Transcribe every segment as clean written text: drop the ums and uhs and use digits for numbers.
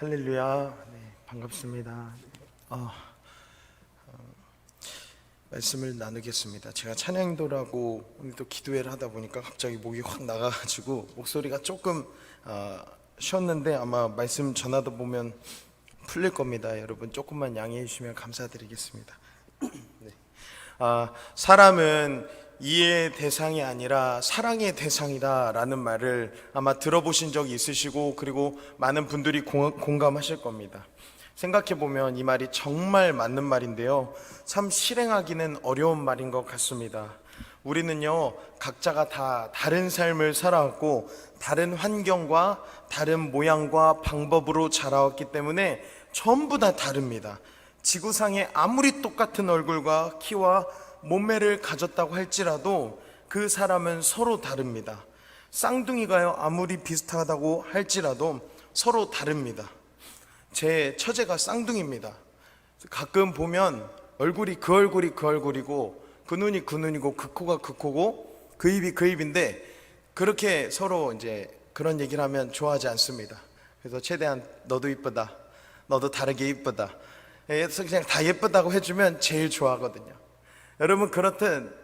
할렐루야. 네, 반갑습니다. 말씀을 나누겠습니다. 제가 찬양도라고 오늘 또 기도회를 하다 보니까 갑자기 목이 확 나가가지고 목소리가 조금 쉬었는데 아마 말씀 전하다 보면 풀릴 겁니다. 여러분 조금만 양해해 주시면 감사드리겠습니다. 네. 사람은 이해의 대상이 아니라 사랑의 대상이다 라는 말을 아마 들어보신 적이 있으시고 그리고 많은 분들이 공감하실 겁니다. 생각해보면 이 말이 정말 맞는 말인데요, 참 실행하기는 어려운 말인 것 같습니다. 우리는요 각자가 다 다른 삶을 살아왔고 다른 환경과 다른 모양과 방법으로 자라왔기 때문에 전부 다 다릅니다. 지구상에 아무리 똑같은 얼굴과 키와 몸매를 가졌다고 할지라도 그 사람은 서로 다릅니다. 쌍둥이가요 아무리 비슷하다고 할지라도 서로 다릅니다. 제 처제가 쌍둥이입니다. 가끔 보면 얼굴이 그 얼굴이고 그 눈이 그 눈이고 그 코가 그 코고 그 입이 그 입인데 그렇게 서로 이제 그런 얘기를 하면 좋아하지 않습니다. 그래서 최대한 너도 이쁘다, 너도 다르게 이쁘다, 그래서 그냥 다 예쁘다고 해주면 제일 좋아하거든요. 여러분 그렇듯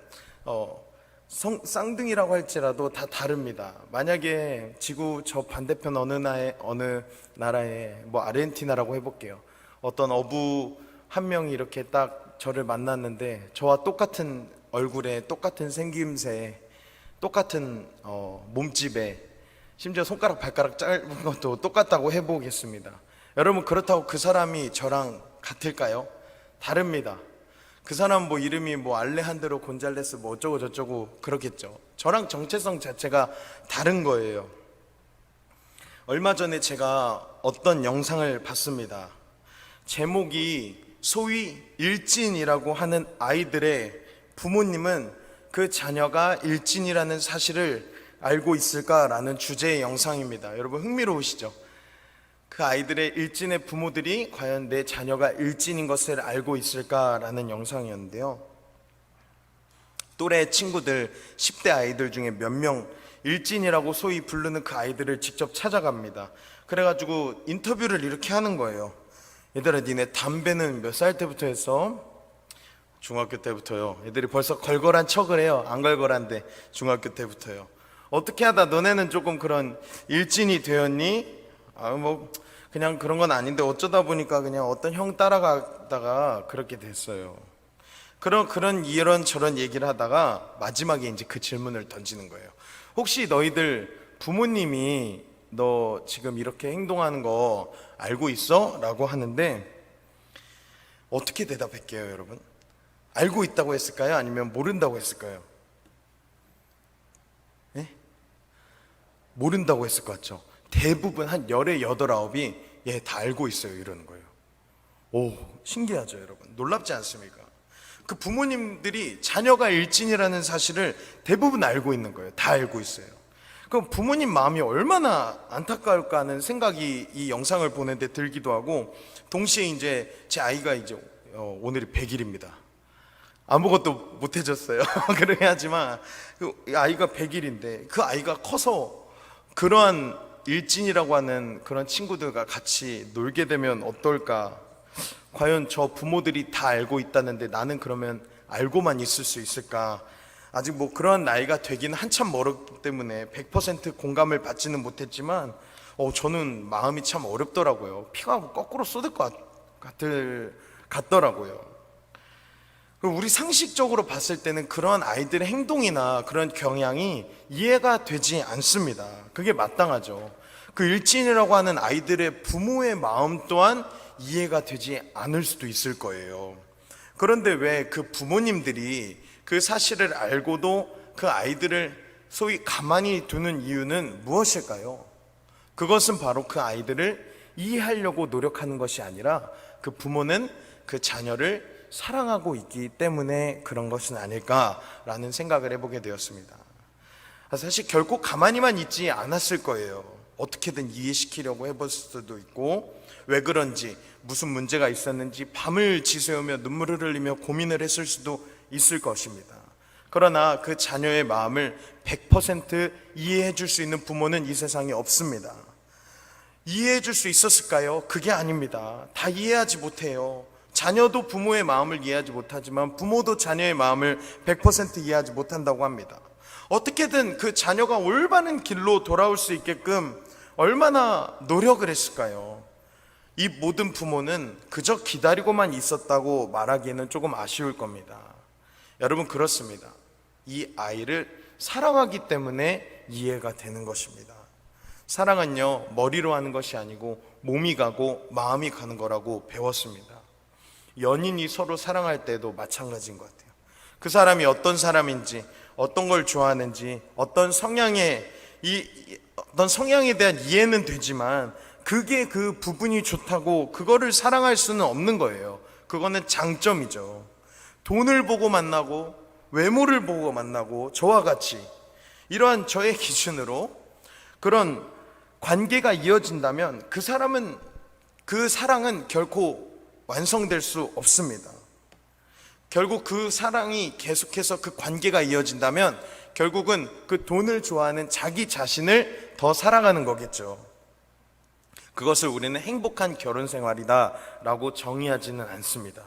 쌍둥이라고 할지라도 다 다릅니다. 만약에 지구 저 반대편 어느 나라에 뭐 아르헨티나라고 해볼게요. 어떤 어부 한 명이 이렇게 딱 저를 만났는데 저와 똑같은 얼굴에 똑같은 생김새 똑같은 몸집에 심지어 손가락 발가락 짧은 것도 똑같다고 해보겠습니다. 여러분 그렇다고 그 사람이 저랑 같을까요? 다릅니다. 그 사람 뭐 이름이 뭐 알레한드로 곤잘레스 뭐 어쩌고 저쩌고 그렇겠죠. 저랑 정체성 자체가 다른 거예요. 얼마 전에 제가 어떤 영상을 봤습니다. 제목이 소위 일진이라고 하는 아이들의 부모님은 그 자녀가 일진이라는 사실을 알고 있을까라는 주제의 영상입니다. 여러분 흥미로우시죠? 그 아이들의 일진의 부모들이 과연 내 자녀가 일진인 것을 알고 있을까라는 영상이었는데요, 또래 친구들 10대 아이들 중에 몇 명 일진이라고 소위 부르는 그 아이들을 직접 찾아갑니다. 그래가지고 인터뷰를 이렇게 하는 거예요. 얘들아 니네 담배는 몇 살 때부터 했어? 중학교 때부터요. 애들이 벌써 걸걸한 척을 해요. 안 걸걸한데 중학교 때부터요. 어떻게 하다 너네는 조금 그런 일진이 되었니? 뭐 그냥 그런 건 아닌데 어쩌다 보니까 그냥 어떤 형 따라가다가 그렇게 됐어요. 그런 이런저런 얘기를 하다가 마지막에 이제 그 질문을 던지는 거예요. 혹시 너희들 부모님이 너 지금 이렇게 행동하는 거 알고 있어? 라고 하는데 어떻게 대답할게요, 여러분? 알고 있다고 했을까요? 아니면 모른다고 했을까요? 네? 모른다고 했을 것 같죠? 대부분 한 열의 8, 9이 다 알고 있어요 이러는 거예요. 오, 신기하죠 여러분? 놀랍지 않습니까? 그 부모님들이 자녀가 일진이라는 사실을 대부분 알고 있는 거예요. 다 알고 있어요. 그럼 부모님 마음이 얼마나 안타까울까 하는 생각이 이 영상을 보는데 들기도 하고, 동시에 이제 제 아이가 이제 오늘이 100일입니다. 아무것도 못 해줬어요. 그래야지만 그 아이가 100일인데 그 아이가 커서 그러한 일진이라고 하는 그런 친구들과 같이 놀게 되면 어떨까? 과연 저 부모들이 다 알고 있다는데 나는 그러면 알고만 있을 수 있을까? 아직 뭐 그런 나이가 되기는 한참 멀었기 때문에 100% 공감을 받지는 못했지만 저는 마음이 참 어렵더라고요. 피가 거꾸로 쏟을 것 같더라고요. 우리 상식적으로 봤을 때는 그런 아이들의 행동이나 그런 경향이 이해가 되지 않습니다. 그게 마땅하죠. 그 일진이라고 하는 아이들의 부모의 마음 또한 이해가 되지 않을 수도 있을 거예요. 그런데 왜 그 부모님들이 그 사실을 알고도 그 아이들을 소위 가만히 두는 이유는 무엇일까요? 그것은 바로 그 아이들을 이해하려고 노력하는 것이 아니라 그 부모는 그 자녀를 사랑하고 있기 때문에 그런 것은 아닐까라는 생각을 해보게 되었습니다. 사실 결코 가만히만 있지 않았을 거예요. 어떻게든 이해시키려고 해볼 수도 있고, 왜 그런지 무슨 문제가 있었는지 밤을 지새우며 눈물을 흘리며 고민을 했을 수도 있을 것입니다. 그러나 그 자녀의 마음을 100% 이해해 줄 수 있는 부모는 이 세상에 없습니다. 이해해 줄 수 있었을까요? 그게 아닙니다. 다 이해하지 못해요. 자녀도 부모의 마음을 이해하지 못하지만 부모도 자녀의 마음을 100% 이해하지 못한다고 합니다. 어떻게든 그 자녀가 올바른 길로 돌아올 수 있게끔 얼마나 노력을 했을까요? 이 모든 부모는 그저 기다리고만 있었다고 말하기에는 조금 아쉬울 겁니다. 여러분, 그렇습니다. 이 아이를 사랑하기 때문에 이해가 되는 것입니다. 사랑은요, 머리로 하는 것이 아니고 몸이 가고 마음이 가는 거라고 배웠습니다. 연인이 서로 사랑할 때도 마찬가지인 것 같아요. 그 사람이 어떤 사람인지, 어떤 걸 좋아하는지, 어떤 성향에 대한 이해는 되지만 그게 그 부분이 좋다고 그거를 사랑할 수는 없는 거예요. 그거는 장점이죠. 돈을 보고 만나고 외모를 보고 만나고 저와 같이 이러한 저의 기준으로 그런 관계가 이어진다면 그 사랑은 결코 완성될 수 없습니다. 결국 그 사랑이 계속해서 그 관계가 이어진다면 결국은 그 돈을 좋아하는 자기 자신을 더 사랑하는 거겠죠. 그것을 우리는 행복한 결혼 생활이다라고 정의하지는 않습니다.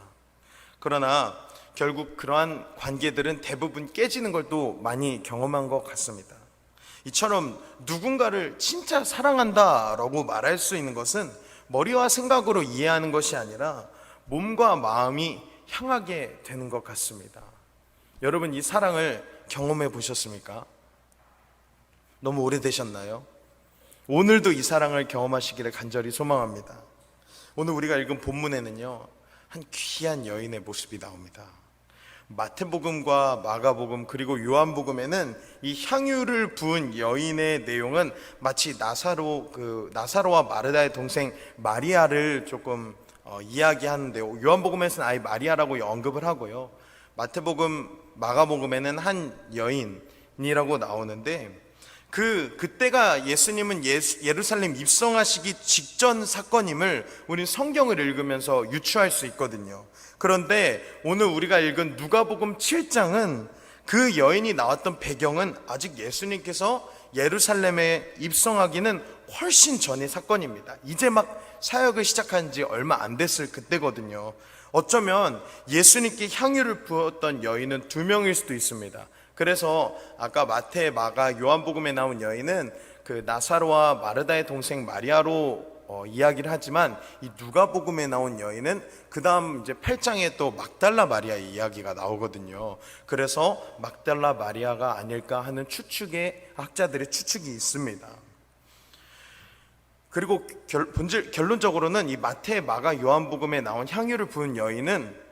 그러나 결국 그러한 관계들은 대부분 깨지는 걸 또 많이 경험한 것 같습니다. 이처럼 누군가를 진짜 사랑한다라고 말할 수 있는 것은 머리와 생각으로 이해하는 것이 아니라 몸과 마음이 향하게 되는 것 같습니다. 여러분, 이 사랑을 경험해 보셨습니까? 너무 오래되셨나요? 오늘도 이 사랑을 경험하시기를 간절히 소망합니다. 오늘 우리가 읽은 본문에는요, 한 귀한 여인의 모습이 나옵니다. 마태복음과 마가복음 그리고 요한복음에는 이 향유를 부은 여인의 내용은 마치 나사로와 마르다의 동생 마리아를 조금 이야기하는데요. 요한복음에서는 아예 마리아라고 언급을 하고요. 마태복음, 마가복음에는 한 여인이라고 나오는데 그때가 예수님은 예루살렘 입성하시기 직전 사건임을 우린 성경을 읽으면서 유추할 수 있거든요. 그런데 오늘 우리가 읽은 누가복음 7장은 그 여인이 나왔던 배경은 아직 예수님께서 예루살렘에 입성하기는 훨씬 전의 사건입니다. 이제 막 사역을 시작한 지 얼마 안 됐을 그때거든요. 어쩌면 예수님께 향유를 부었던 여인은 2명일 수도 있습니다. 그래서 아까 마태, 마가, 요한복음에 나온 여인은 그 나사로와 마르다의 동생 마리아로 이야기를 하지만 이 누가복음에 나온 여인은 그 다음 이제 8장에 또 막달라 마리아의 이야기가 나오거든요. 그래서 막달라 마리아가 아닐까 하는 학자들의 추측이 있습니다. 그리고 결론적으로는 이 마태, 마가, 요한복음에 나온 향유를 부은 여인은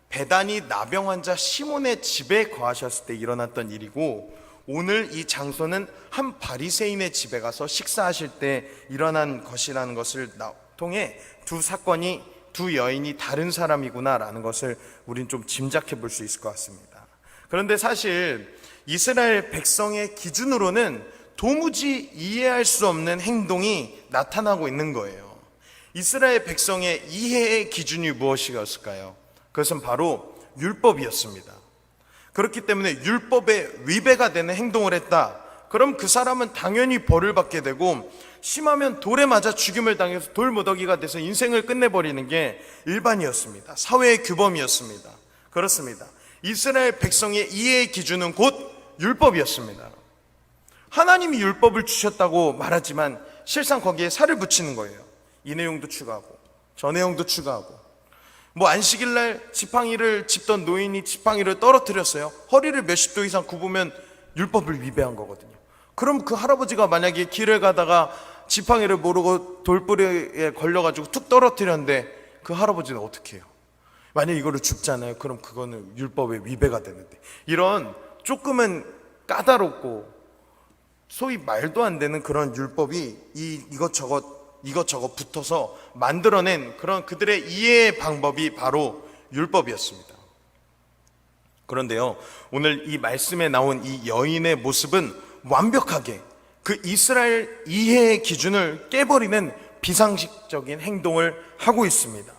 베다니 나병 환자 시몬의 집에 거하셨을 때 일어났던 일이고, 오늘 이 장소는 한 바리새인의 집에 가서 식사하실 때 일어난 것이라는 것을 통해 두 여인이 다른 사람이구나라는 것을 우린 좀 짐작해 볼 수 있을 것 같습니다. 그런데 사실 이스라엘 백성의 기준으로는 도무지 이해할 수 없는 행동이 나타나고 있는 거예요. 이스라엘 백성의 이해의 기준이 무엇이었을까요? 그것은 바로 율법이었습니다. 그렇기 때문에 율법에 위배가 되는 행동을 했다. 그럼 그 사람은 당연히 벌을 받게 되고, 심하면 돌에 맞아 죽임을 당해서 돌무더기가 돼서 인생을 끝내버리는 게 일반이었습니다. 사회의 규범이었습니다. 그렇습니다. 이스라엘 백성의 이해의 기준은 곧 율법이었습니다. 하나님이 율법을 주셨다고 말하지만 실상 거기에 살을 붙이는 거예요. 이 내용도 추가하고 저 내용도 추가하고, 안식일날 지팡이를 짚던 노인이 지팡이를 떨어뜨렸어요. 허리를 몇십 도 이상 굽으면 율법을 위배한 거거든요. 그럼 그 할아버지가 만약에 길을 가다가 지팡이를 모르고 돌뿌리에 걸려가지고 툭 떨어뜨렸는데 그 할아버지는 어떻게 해요? 만약에 이거를 줍잖아요. 그럼 그거는 율법의 위배가 되는데, 이런 조금은 까다롭고 소위 말도 안 되는 그런 율법이 이것저것 붙어서 만들어낸 그런 그들의 이해의 방법이 바로 율법이었습니다. 그런데요, 오늘 이 말씀에 나온 이 여인의 모습은 완벽하게 그 이스라엘 이해의 기준을 깨버리는 비상식적인 행동을 하고 있습니다.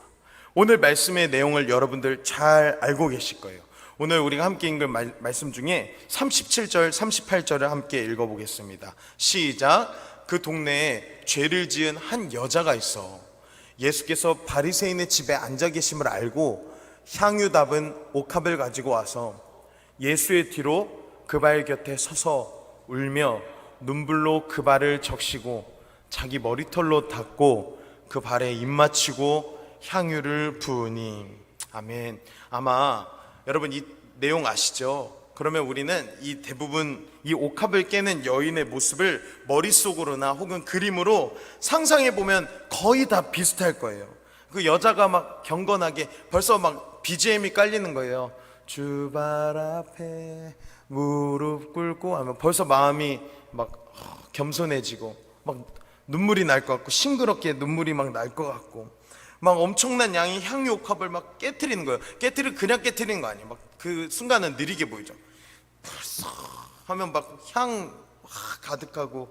오늘 말씀의 내용을 여러분들 잘 알고 계실 거예요. 오늘 우리가 함께 읽은 말씀 중에 37절, 38절을 함께 읽어보겠습니다. 시작. 그 동네에 죄를 지은 한 여자가 있어. 예수께서 바리새인의 집에 앉아 계심을 알고 향유 담은 옥합을 가지고 와서 예수의 뒤로 그 발 곁에 서서 울며 눈물로 그 발을 적시고 자기 머리털로 닦고 그 발에 입 맞추고 향유를 부으니. 아멘. 아마 여러분 이 내용 아시죠? 그러면 우리는 이 대부분 이 옥합을 깨는 여인의 모습을 머릿속으로나 혹은 그림으로 상상해 보면 거의 다 비슷할 거예요. 그 여자가 막 경건하게 벌써 막 BGM이 깔리는 거예요. 주발 앞에 무릎 꿇고 하면 벌써 마음이 막 겸손해지고 막 눈물이 날 것 같고 싱그럽게 눈물이 막 날 것 같고 막 엄청난 양의 향유 옥합을 막 깨트리는 거예요. 그냥 깨트리는 거 아니에요. 막 그 순간은 느리게 보이죠. 벌써 하면 막 향 가득하고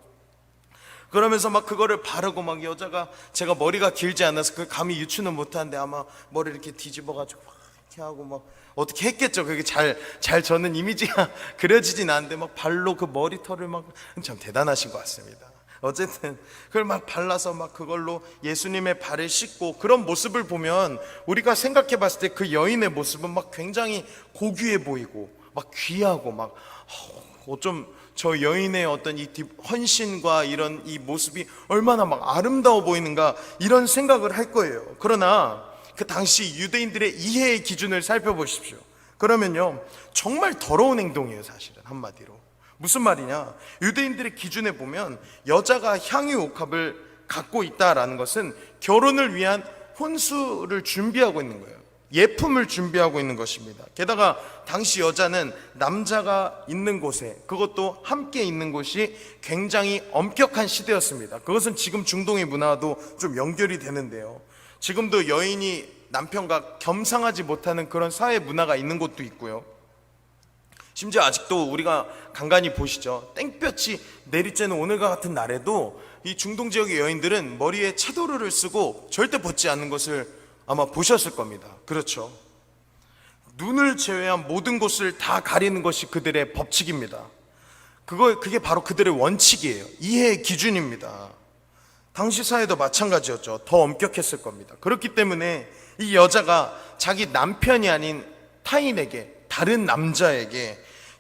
그러면서 막 그거를 바르고 막 여자가 제가 머리가 길지 않아서 그 감히 유추는 못하는데 아마 머리를 이렇게 뒤집어 가지고 막 이렇게 하고 막 어떻게 했겠죠. 그게 잘 저는 이미지가 그려지진 않는데 막 발로 그 머리털을 막 참 대단하신 것 같습니다. 어쨌든 그걸 막 발라서 막 그걸로 예수님의 발을 씻고 그런 모습을 보면 우리가 생각해 봤을 때 그 여인의 모습은 막 굉장히 고귀해 보이고 막 귀하고 막 어쩜 저 여인의 어떤 이 헌신과 이런 이 모습이 얼마나 막 아름다워 보이는가 이런 생각을 할 거예요. 그러나 그 당시 유대인들의 이해의 기준을 살펴보십시오. 그러면요 정말 더러운 행동이에요. 사실은 한마디로 무슨 말이냐, 유대인들의 기준에 보면 여자가 향유 옥합을 갖고 있다라는 것은 결혼을 위한 혼수를 준비하고 있는 거예요. 예품을 준비하고 있는 것입니다. 게다가 당시 여자는 남자가 있는 곳에, 그것도 함께 있는 곳이 굉장히 엄격한 시대였습니다. 그것은 지금 중동의 문화도 좀 연결이 되는데요, 지금도 여인이 남편과 겸상하지 못하는 그런 사회 문화가 있는 곳도 있고요, 심지어 아직도 우리가 간간히 보시죠, 땡볕이 내리쬐는 오늘과 같은 날에도 이 중동 지역의 여인들은 머리에 차도르를 쓰고 절대 벗지 않는 것을 아마 보셨을 겁니다. 그렇죠. 눈을 제외한 모든 곳을 다 가리는 것이 그들의 법칙입니다. 그게 바로 그들의 원칙이에요. 이해의 기준입니다. 당시 사회도 마찬가지였죠. 더 엄격했을 겁니다. 그렇기 때문에 이 여자가 자기 남편이 아닌 타인에게, 다른 남자에게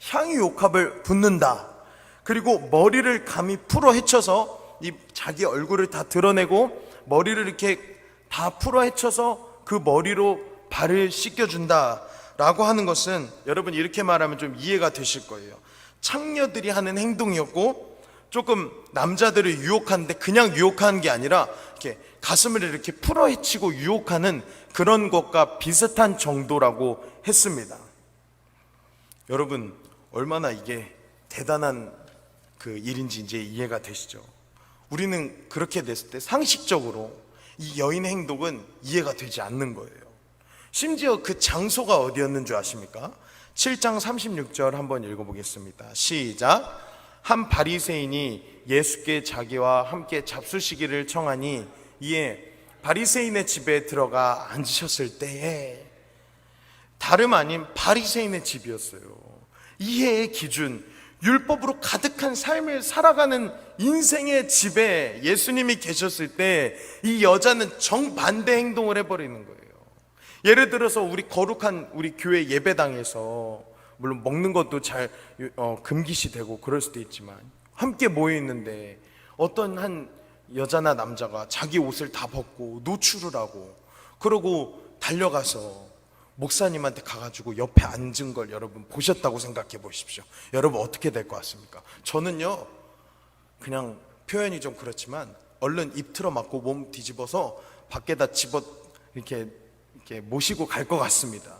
향유 옥합을 붓는다. 그리고 머리를 감히 풀어 헤쳐서 이 자기 얼굴을 다 드러내고 머리를 이렇게 다 풀어 헤쳐서 그 머리로 발을 씻겨준다 라고 하는 것은, 여러분 이렇게 말하면 좀 이해가 되실 거예요. 창녀들이 하는 행동이었고 조금 남자들을 유혹하는데 그냥 유혹하는 게 아니라 이렇게 가슴을 이렇게 풀어 헤치고 유혹하는 그런 것과 비슷한 정도라고 했습니다. 여러분 얼마나 이게 대단한 그 일인지 이제 이해가 되시죠? 우리는 그렇게 됐을 때 상식적으로 이 여인의 행동은 이해가 되지 않는 거예요. 심지어 그 장소가 어디였는 줄 아십니까? 7장 36절 한번 읽어보겠습니다. 시작. 한 바리새인이 예수께 자기와 함께 잡수시기를 청하니 이에 바리새인의 집에 들어가 앉으셨을 때에, 다름 아닌 바리새인의 집이었어요. 이해의 기준, 율법으로 가득한 삶을 살아가는 인생의 집에 예수님이 계셨을 때 이 여자는 정반대 행동을 해버리는 거예요. 예를 들어서 우리 거룩한 우리 교회 예배당에서 물론 먹는 것도 잘 금기시 되고 그럴 수도 있지만 함께 모여 있는데 어떤 한 여자나 남자가 자기 옷을 다 벗고 노출을 하고 그러고 달려가서 목사님한테 가가지고 옆에 앉은 걸 여러분 보셨다고 생각해 보십시오. 여러분 어떻게 될 것 같습니까? 저는요 그냥 표현이 좀 그렇지만 얼른 입 틀어 막고 몸 뒤집어서 밖에다 집어 이렇게 모시고 갈 것 같습니다.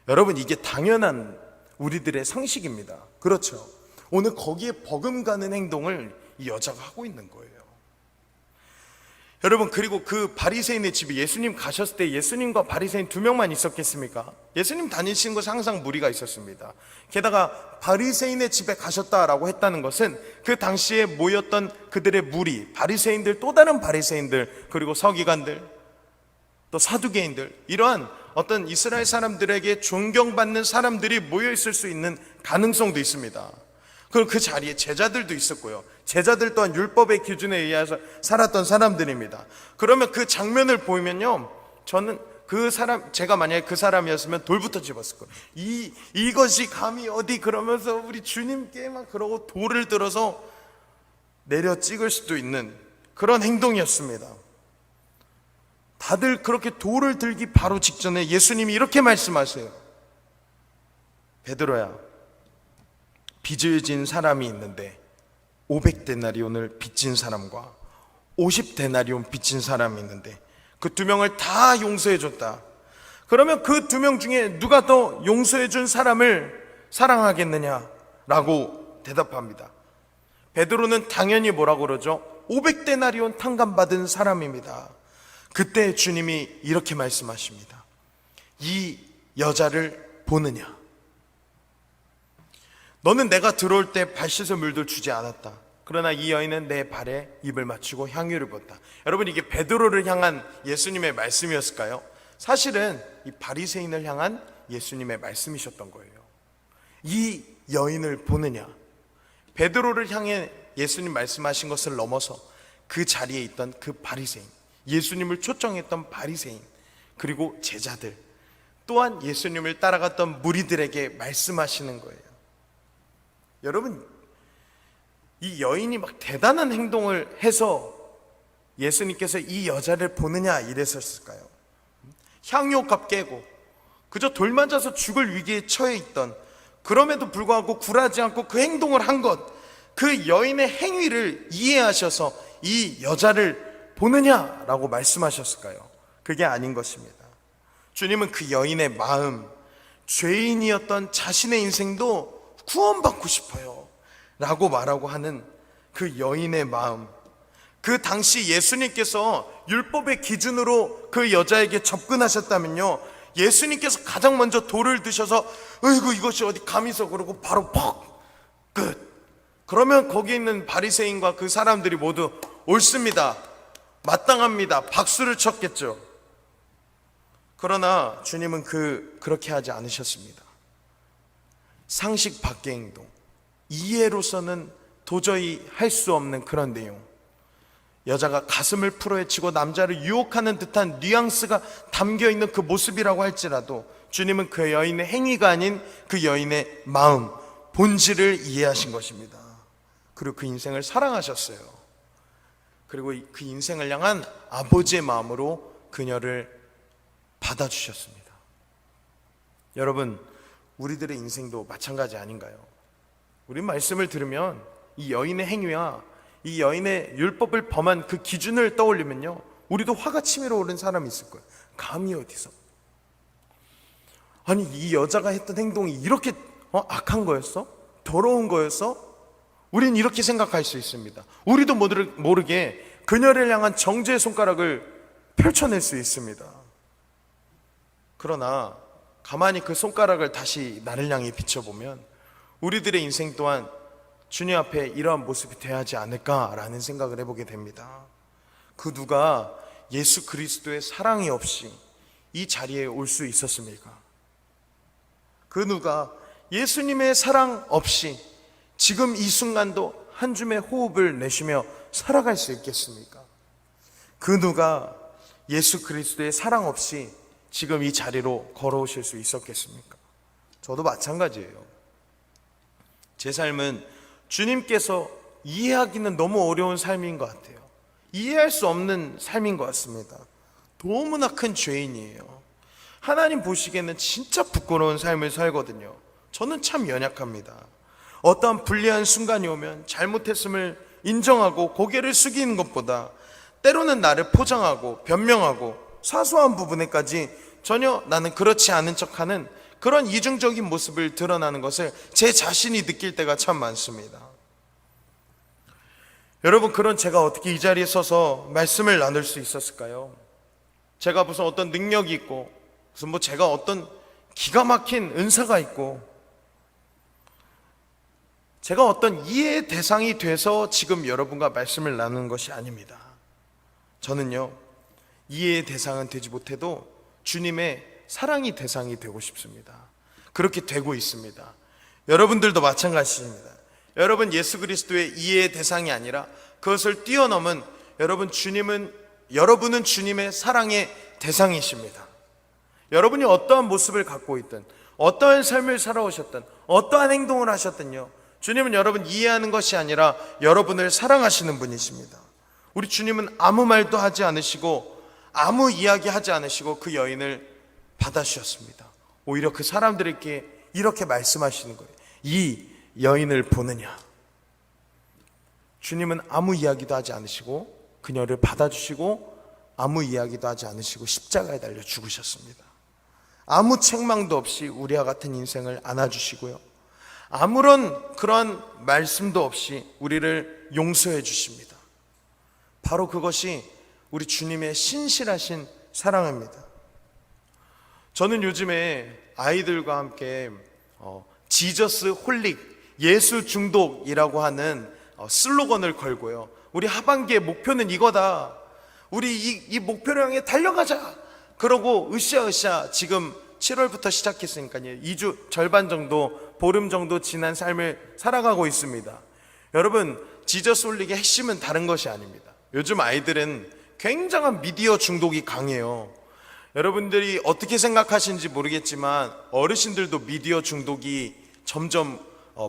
여러분 이게 당연한 우리들의 상식입니다. 그렇죠. 오늘 거기에 버금가는 행동을 이 여자가 하고 있는 거예요. 여러분 그리고 그 바리새인의 집에 예수님 가셨을 때 예수님과 바리새인 두 명만 있었겠습니까? 예수님 다니신 곳에 항상 무리가 있었습니다. 게다가 바리새인의 집에 가셨다라고 했다는 것은 그 당시에 모였던 그들의 무리, 바리새인들, 또 다른 바리새인들, 그리고 서기관들, 또 사두개인들, 이러한 어떤 이스라엘 사람들에게 존경받는 사람들이 모여 있을 수 있는 가능성도 있습니다. 그럼 그 자리에 제자들도 있었고요. 제자들 또한 율법의 기준에 의해서 살았던 사람들입니다. 그러면 그 장면을 보면요, 저는 제가 만약에 그 사람이었으면 돌부터 집었을 거예요. 이것이 감히 어디, 그러면서 우리 주님께 막 그러고 돌을 들어서 내려 찍을 수도 있는 그런 행동이었습니다. 다들 그렇게 돌을 들기 바로 직전에 예수님이 이렇게 말씀하세요. 베드로야, 빚을 진 사람이 있는데 500데나리온을 빚진 사람과 50데나리온 빚진 사람이 있는데 그 두 명을 다 용서해 줬다. 그러면 그 두 명 중에 누가 더 용서해 준 사람을 사랑하겠느냐라고 대답합니다. 베드로는 당연히 뭐라고 그러죠? 500데나리온 탕감받은 사람입니다. 그때 주님이 이렇게 말씀하십니다. 이 여자를 보느냐? 너는 내가 들어올 때 발 씻을 물도 주지 않았다. 그러나 이 여인은 내 발에 입을 맞추고 향유를 부었다. 여러분, 이게 베드로를 향한 예수님의 말씀이었을까요? 사실은 이 바리새인을 향한 예수님의 말씀이셨던 거예요. 이 여인을 보느냐? 베드로를 향해 예수님 말씀하신 것을 넘어서 그 자리에 있던 그 바리새인, 예수님을 초청했던 바리새인, 그리고 제자들, 또한 예수님을 따라갔던 무리들에게 말씀하시는 거예요. 여러분, 이 여인이 막 대단한 행동을 해서 예수님께서 이 여자를 보느냐 이랬었을까요? 향유값 깨고 그저 돌 맞아서 죽을 위기에 처해 있던, 그럼에도 불구하고 굴하지 않고 그 행동을 한 것, 그 여인의 행위를 이해하셔서 이 여자를 보느냐라고 말씀하셨을까요? 그게 아닌 것입니다. 주님은 그 여인의 마음, 죄인이었던 자신의 인생도 구원받고 싶어요 라고 말하고 하는 그 여인의 마음, 그 당시 예수님께서 율법의 기준으로 그 여자에게 접근하셨다면요, 예수님께서 가장 먼저 돌을 드셔서 어이구 이것이 어디 감이서 그러고 바로 퍽 끝. 그러면 거기 있는 바리새인과 그 사람들이 모두 옳습니다, 마땅합니다, 박수를 쳤겠죠. 그러나 주님은 그렇게 하지 않으셨습니다. 상식 밖의 행동, 이해로서는 도저히 할 수 없는 그런 내용, 여자가 가슴을 풀어헤치고 남자를 유혹하는 듯한 뉘앙스가 담겨있는 그 모습이라고 할지라도 주님은 그 여인의 행위가 아닌 그 여인의 마음, 본질을 이해하신 것입니다. 그리고 그 인생을 사랑하셨어요. 그리고 그 인생을 향한 아버지의 마음으로 그녀를 받아주셨습니다. 여러분, 우리들의 인생도 마찬가지 아닌가요? 우리 말씀을 들으면 이 여인의 행위와 이 여인의 율법을 범한 그 기준을 떠올리면요, 우리도 화가 치밀어 오른 사람이 있을 거예요. 감히 어디서? 아니, 이 여자가 했던 행동이 이렇게 악한 거였어? 더러운 거였어? 우린 이렇게 생각할 수 있습니다. 우리도 모르게 그녀를 향한 정죄의 손가락을 펼쳐낼 수 있습니다. 그러나 가만히 그 손가락을 다시 나를 향해 비춰보면 우리들의 인생 또한 주님 앞에 이러한 모습이 되어야 하지 않을까라는 생각을 해보게 됩니다. 그 누가 예수 그리스도의 사랑이 없이 이 자리에 올 수 있었습니까? 그 누가 예수님의 사랑 없이 지금 이 순간도 한 줌의 호흡을 내쉬며 살아갈 수 있겠습니까? 그 누가 예수 그리스도의 사랑 없이 지금 이 자리로 걸어오실 수 있었겠습니까? 저도 마찬가지예요. 제 삶은 주님께서 이해하기는 너무 어려운 삶인 것 같아요. 이해할 수 없는 삶인 것 같습니다. 너무나 큰 죄인이에요. 하나님 보시기에는 진짜 부끄러운 삶을 살거든요. 저는 참 연약합니다. 어떠한 불리한 순간이 오면 잘못했음을 인정하고 고개를 숙이는 것보다 때로는 나를 포장하고 변명하고 사소한 부분에까지 전혀 나는 그렇지 않은 척하는 그런 이중적인 모습을 드러나는 것을 제 자신이 느낄 때가 참 많습니다. 여러분, 그런 제가 어떻게 이 자리에 서서 말씀을 나눌 수 있었을까요? 제가 무슨 어떤 능력이 있고 무슨 제가 어떤 기가 막힌 은사가 있고 제가 어떤 이해의 대상이 돼서 지금 여러분과 말씀을 나누는 것이 아닙니다. 저는요, 이해의 대상은 되지 못해도 주님의 사랑이 대상이 되고 싶습니다. 그렇게 되고 있습니다. 여러분들도 마찬가지입니다. 여러분, 예수 그리스도의 이해의 대상이 아니라 그것을 뛰어넘은 여러분은 주님의 사랑의 대상이십니다. 여러분이 어떠한 모습을 갖고 있든, 어떠한 삶을 살아오셨든, 어떠한 행동을 하셨든요, 주님은 여러분 이해하는 것이 아니라 여러분을 사랑하시는 분이십니다. 우리 주님은 아무 말도 하지 않으시고 아무 이야기 하지 않으시고 그 여인을 받아주셨습니다. 오히려 그 사람들에게 이렇게 말씀하시는 거예요. 이 여인을 보느냐. 주님은 아무 이야기도 하지 않으시고 그녀를 받아주시고 아무 이야기도 하지 않으시고 십자가에 달려 죽으셨습니다. 아무 책망도 없이 우리와 같은 인생을 안아주시고요, 아무런 그런 말씀도 없이 우리를 용서해 주십니다. 바로 그것이 우리 주님의 신실하신 사랑입니다. 저는 요즘에 아이들과 함께 지저스 홀릭, 예수 중독이라고 하는 슬로건을 걸고요, 우리 하반기의 목표는 이거다, 우리 이 목표를 향해 달려가자, 그러고 으쌰으쌰 지금 7월부터 시작했으니까요, 2주 절반 정도, 보름 정도 지난 삶을 살아가고 있습니다. 여러분, 지저스 홀릭의 핵심은 다른 것이 아닙니다. 요즘 아이들은 굉장한 미디어 중독이 강해요. 여러분들이 어떻게 생각하시는지 모르겠지만 어르신들도 미디어 중독이 점점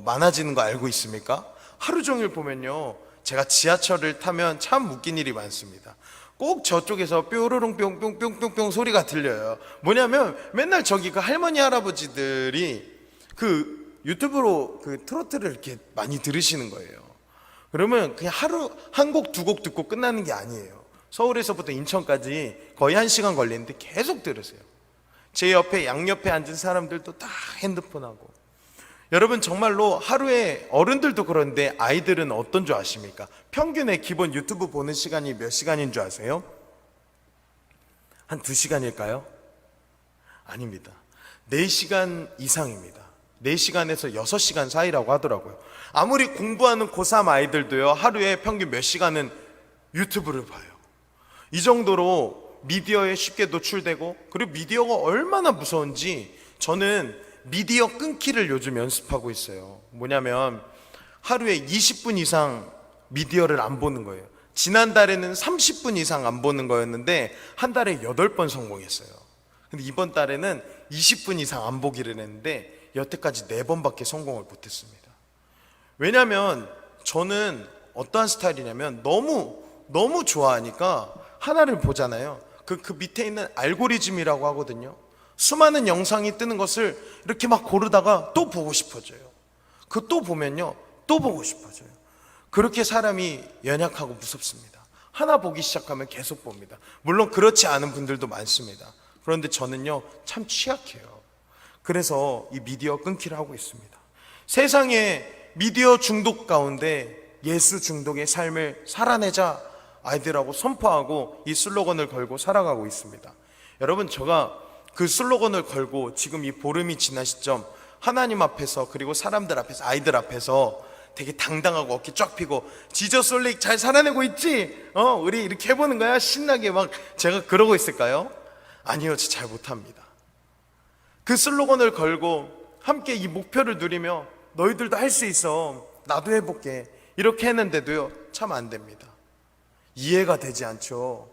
많아지는 거 알고 있습니까? 하루 종일 보면요, 제가 지하철을 타면 참 웃긴 일이 많습니다. 꼭 저쪽에서 뾰로롱 뿅뿅뿅뿅뿅 소리가 들려요. 뭐냐면 맨날 저기 그 할머니 할아버지들이 그 유튜브로 그 트로트를 이렇게 많이 들으시는 거예요. 그러면 그냥 하루 한 곡 두 곡 듣고 끝나는 게 아니에요. 서울에서부터 인천까지 거의 1시간 걸리는데 계속 들으세요. 제 옆에 양옆에 앉은 사람들도 다 핸드폰하고. 여러분, 정말로 하루에, 어른들도 그런데 아이들은 어떤 줄 아십니까? 평균의 기본 유튜브 보는 시간이 몇 시간인 줄 아세요? 한 2시간일까요? 아닙니다. 4시간 이상입니다. 4시간에서 6시간 사이라고 하더라고요. 아무리 공부하는 고3 아이들도요, 하루에 평균 몇 시간은 유튜브를 봐요. 이 정도로 미디어에 쉽게 노출되고, 그리고 미디어가 얼마나 무서운지 저는 미디어 끊기를 요즘 연습하고 있어요. 뭐냐면 하루에 20분 이상 미디어를 안 보는 거예요. 지난달에는 30분 이상 안 보는 거였는데 한 달에 8번 성공했어요. 근데 이번 달에는 20분 이상 안 보기를 했는데 여태까지 4번밖에 성공을 못했습니다. 왜냐면 저는 어떠한 스타일이냐면 너무 좋아하니까 하나를 보잖아요. 그 밑에 있는 알고리즘이라고 하거든요. 수많은 영상이 뜨는 것을 이렇게 막 고르다가 또 보고 싶어져요. 그 또 보면요, 또 보고 싶어져요. 그렇게 사람이 연약하고 무섭습니다. 하나 보기 시작하면 계속 봅니다. 물론 그렇지 않은 분들도 많습니다. 그런데 저는요, 참 취약해요. 그래서 이 미디어 끊기를 하고 있습니다. 세상의 미디어 중독 가운데 예수 중독의 삶을 살아내자 아이들하고 선포하고 이 슬로건을 걸고 살아가고 있습니다. 여러분, 제가 그 슬로건을 걸고 지금 이 보름이 지난 시점 하나님 앞에서, 그리고 사람들 앞에서, 아이들 앞에서 되게 당당하고 어깨 쫙 펴고 지저스 홀릭 잘 살아내고 있지? 우리 이렇게 해보는 거야? 신나게 막 제가 그러고 있을까요? 아니요, 저 잘 못합니다. 그 슬로건을 걸고 함께 이 목표를 누리며 너희들도 할 수 있어, 나도 해볼게, 이렇게 했는데도요, 참 안 됩니다. 이해가 되지 않죠.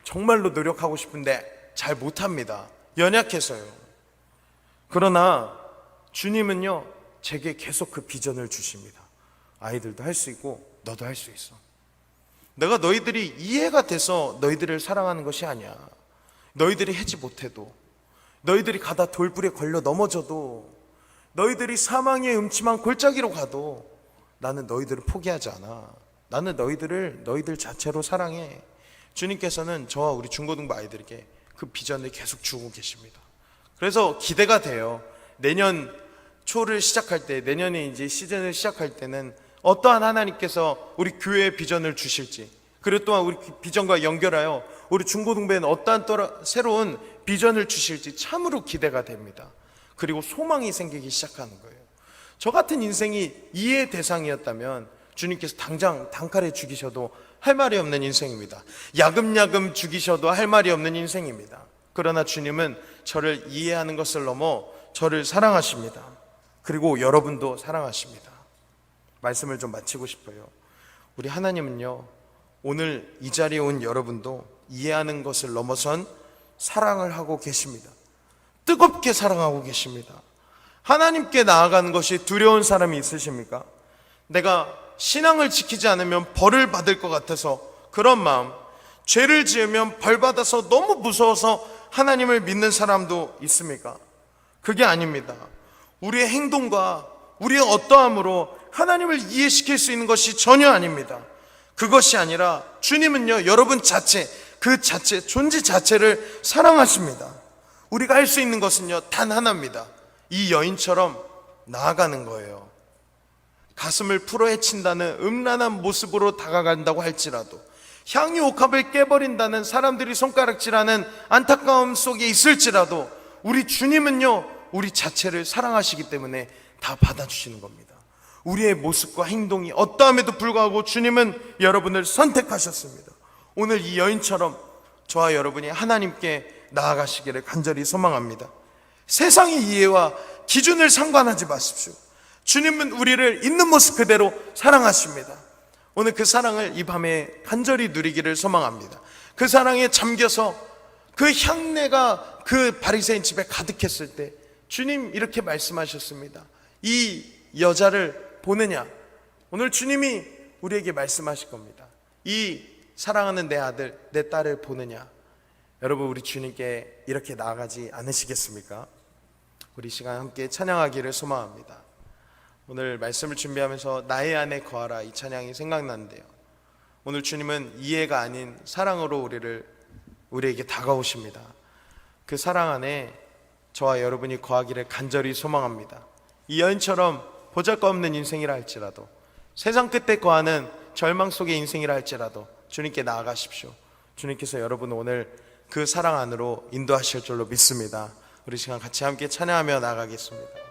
정말로 노력하고 싶은데 잘 못합니다. 연약해서요. 그러나 주님은요, 제게 계속 그 비전을 주십니다. 아이들도 할 수 있고 너도 할 수 있어. 내가 너희들이 이해가 돼서 너희들을 사랑하는 것이 아니야. 너희들이 하지 못해도, 너희들이 가다 돌불에 걸려 넘어져도, 너희들이 사망의 음침한 골짜기로 가도 나는 너희들을 포기하지 않아. 나는 너희들을 너희들 자체로 사랑해. 주님께서는 저와 우리 중고등부 아이들에게 그 비전을 계속 주고 계십니다. 그래서 기대가 돼요. 내년 초를 시작할 때, 내년에 이제 시즌을 시작할 때는 어떠한 하나님께서 우리 교회의 비전을 주실지, 그리고 또한 우리 비전과 연결하여 우리 중고등부에는 어떠한 또 새로운 비전을 주실지 참으로 기대가 됩니다. 그리고 소망이 생기기 시작하는 거예요. 저 같은 인생이 이해의 대상이었다면 주님께서 당장 단칼에 죽이셔도 할 말이 없는 인생입니다. 야금야금 죽이셔도 할 말이 없는 인생입니다. 그러나 주님은 저를 이해하는 것을 넘어 저를 사랑하십니다. 그리고 여러분도 사랑하십니다. 말씀을 좀 마치고 싶어요. 우리 하나님은요, 오늘 이 자리에 온 여러분도 이해하는 것을 넘어선 사랑을 하고 계십니다. 뜨겁게 사랑하고 계십니다. 하나님께 나아가는 것이 두려운 사람이 있으십니까? 내가 신앙을 지키지 않으면 벌을 받을 것 같아서 그런 마음, 죄를 지으면 벌 받아서 너무 무서워서 하나님을 믿는 사람도 있습니까? 그게 아닙니다. 우리의 행동과 우리의 어떠함으로 하나님을 이해시킬 수 있는 것이 전혀 아닙니다. 그것이 아니라 주님은요, 여러분 자체, 그 자체, 존재 자체를 사랑하십니다. 우리가 할 수 있는 것은요, 단 하나입니다. 이 여인처럼 나아가는 거예요. 가슴을 풀어헤친다는 음란한 모습으로 다가간다고 할지라도, 향유 옥합을 깨버린다는 사람들이 손가락질하는 안타까움 속에 있을지라도 우리 주님은요, 우리 자체를 사랑하시기 때문에 다 받아주시는 겁니다. 우리의 모습과 행동이 어떠함에도 불구하고 주님은 여러분을 선택하셨습니다. 오늘 이 여인처럼 저와 여러분이 하나님께 나아가시기를 간절히 소망합니다. 세상의 이해와 기준을 상관하지 마십시오. 주님은 우리를 있는 모습 그대로 사랑하십니다. 오늘 그 사랑을 이 밤에 간절히 누리기를 소망합니다. 그 사랑에 잠겨서 그 향내가 그 바리새인 집에 가득했을 때 주님 이렇게 말씀하셨습니다. 이 여자를 보느냐? 오늘 주님이 우리에게 말씀하실 겁니다. 이 사랑하는 내 아들, 내 딸을 보느냐? 여러분, 우리 주님께 이렇게 나아가지 않으시겠습니까? 우리 시간 함께 찬양하기를 소망합니다. 오늘 말씀을 준비하면서 나의 안에 거하라, 이 찬양이 생각나는데요, 오늘 주님은 이해가 아닌 사랑으로 우리에게 다가오십니다. 그 사랑 안에 저와 여러분이 거하기를 간절히 소망합니다. 이 여인처럼 보잘것없는 인생이라 할지라도, 세상 끝에 거하는 절망 속의 인생이라 할지라도 주님께 나아가십시오. 주님께서 여러분 오늘 그 사랑 안으로 인도하실 줄로 믿습니다. 우리 시간 같이 함께 찬양하며 나아가겠습니다.